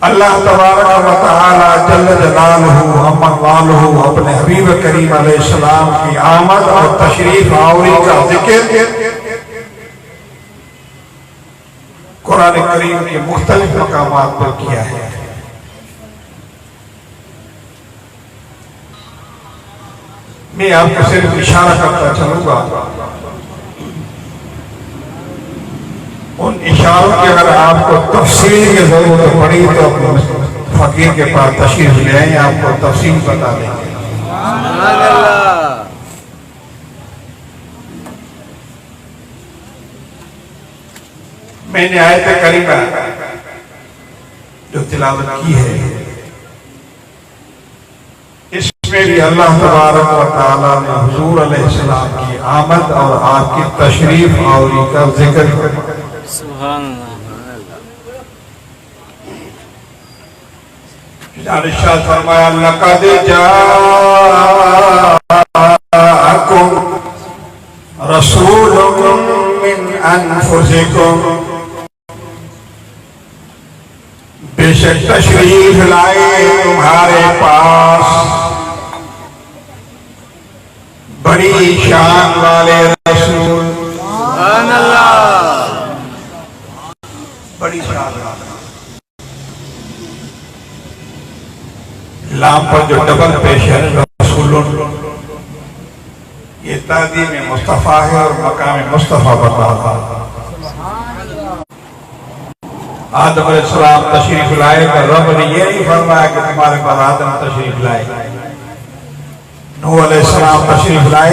अल्लाह तबारक व तआला जल्ल जलालहू अम्मा वालहू अपने हबीब करीम अलैहिस्सलाम की आमद और तशरीफ आवरी का जिक्र कुरान करीम के मुख्तलिफ मकामात पर किया है। मैं आपको सिर्फ इशारा करता चलूंगा, उन इशारों की अगर आपको तफसील की जरूरत पड़ी तो अपने फकीर के पास तशरीफ ले आए, आपको तफसील बता देंगे। मैंने आयत करीमा जो तिलावत की है इसमें भी अल्लाह तबारक व तआला ने हुजूर अलैहिस्सलाम की आमद और आपकी तशरीफ आवरी का जिक्र इरशाद फरमाया, लक़द जाअकुम रसूलुम मिन अनफुसिकुम, बेशक तशरीफ लाए तुम्हारे पास बड़ी शान वाले रसूल। बड़ी शान लाम पर जो डबल पेश है रसूलुन, ये तादीम मुस्तफा है और मकाम मुस्तफा बता था। आदम अलैहिस्सलाम तशरीफ लाए तो रब ने ये नहीं फरमाया कि तुम्हारे पास आदम तशरीफ लाए। नूह अलैहिस्सलाम तशरीफ लाए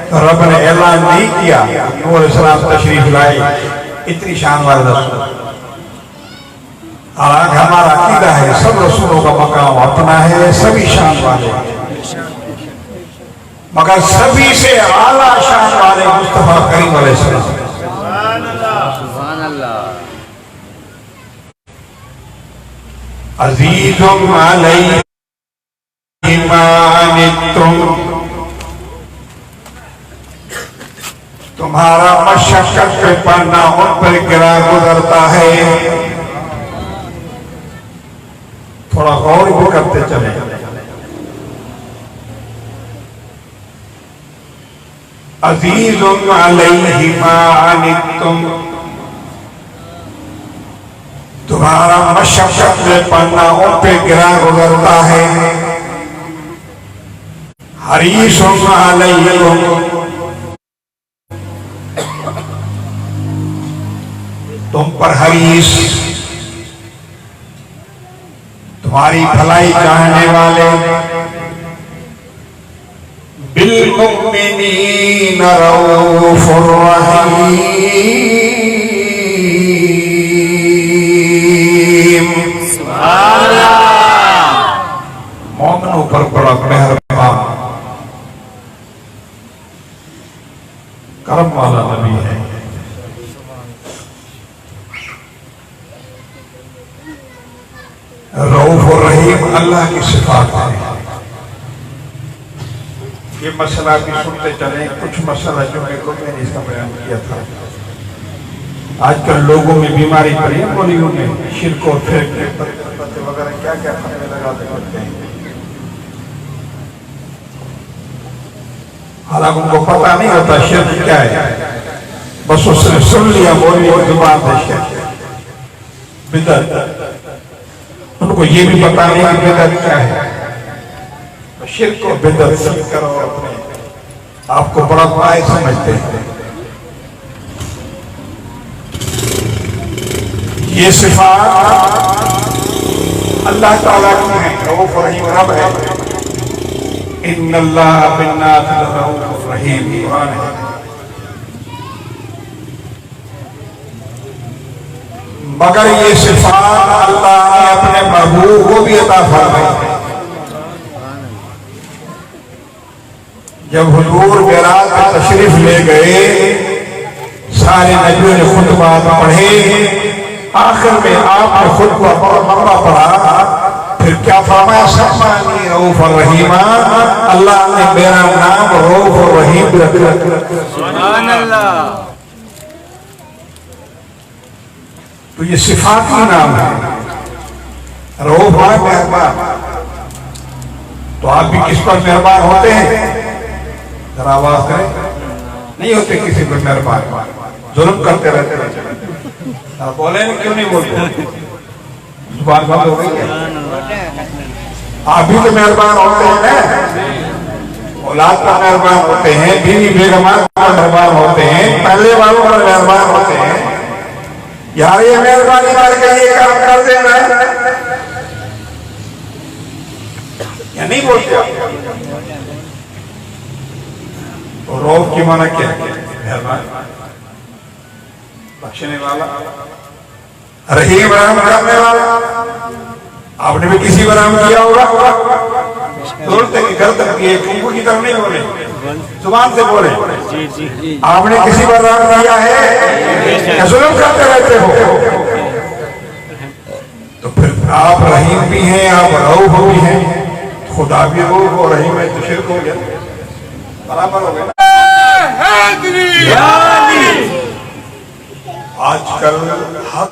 तो रब ने ऐलान नहीं किया नूह अलैहिस्सलाम तशरीफ लाए। इतनी शान वाले रसूल। हालांकि हमारा अकीदा है सब रसूलों का मकाम अपना है, सभी शान वाले, मगर सभी से आला शान वाले मुस्तफा करीम अलैहिस्सलाम। अज़ीज़ुम अलैहि मा अनित्तुम, तुम्हारा मशक्कत पे पड़ना उन पर गिरा गुजरता है। थोड़ा गौर भी करते चले। अज़ीज़ुम अलैहि मा अनित्तुम, तुम्हारा मशक्कत में पड़ना उन पे गिरा गुजरता है। हरीसुम अलैकुम, तुम पर हरीस, तुम्हारी भलाई चाहने वाले, बिल मुमिनीन रऊफुर रहीम। मोमिनों पर बड़ा मेहरबान करम वाला नबी है। रऊफ और रहीम अल्लाह की सिफात है। ये मसला भी सुनते चले। कुछ मसला जो मैंने इसका बयान किया था, आजकल लोगों में बीमारी पड़ी है, बोलियों में शिर्क और फिर वगैरह क्या क्या खाने लगाते करते हैं। हालांकि उनको पता नहीं होता शिर्क क्या है, बस उसने सुन लिया बोली और जुबान से शिर्क बिदअत। उनको ये भी पता नहीं कि बिदअत क्या है। शिर्क और बिदअत सब करो, अपने आपको बड़ा पाए समझते हैं। ये सिफात अल्लाह ताला की है, रऊफ रहीम रब है। इन्नल्लाह बिन्नास लरऊफ रहीम कुरान है। मगर ये सिफात अल्लाह ने अपने महबूब को भी अता फरमाई है। जब हुजूर मेराज में तशरीफ ले गए, सारे नबियों ने खुतबात पढ़े, आखिर में आपने खुतबा बहुत लंबा पढ़ा, फिर क्या फरमाया, सम्मानी रऊफ रहीमा, अल्लाह ने मेरा नाम रऊफ रहीम रखा। सुभान अल्लाह। तो ये सिफाती नाम है। रऊफ है मेहरबान, तो आप भी किस पर मेहरबान होते हैं? जरा आवाज करें। नहीं होते किसी पर मेहरबान, जुल्म करते रहते रहते। आप बोले ना, क्यों नहीं बोलते? जुबान बंद हो गई क्या? आप भी तो मेहरबान होते हैं ना, औलाद पर मेहरबान होते हैं, बीवी बेगमात पर मेहरबान होते हैं, पहले वालों पर मेहरबान होते हैं। यार ये मेहरबानी करके ये काम कर देना या नहीं बोलते आप? तो रऊफ की माना क्या है? मेहरबान, बख्शने वाला, रहीम रहम करने वाला। आपने भी किसी पर रहम किया होगा? बोलते कि गर्दन की एक ऊपर की तरफ नहीं बोले, जुबान से बोले। आपने किसी पर रहम किया है या जुल्म करते रहते हो? तो फिर आप रहीम भी हैं, आप रऊफ भी हैं, खुदा भी रऊफ और रहीम है, तो शिर्क हो गया, बराबर हो गया। आजकल हक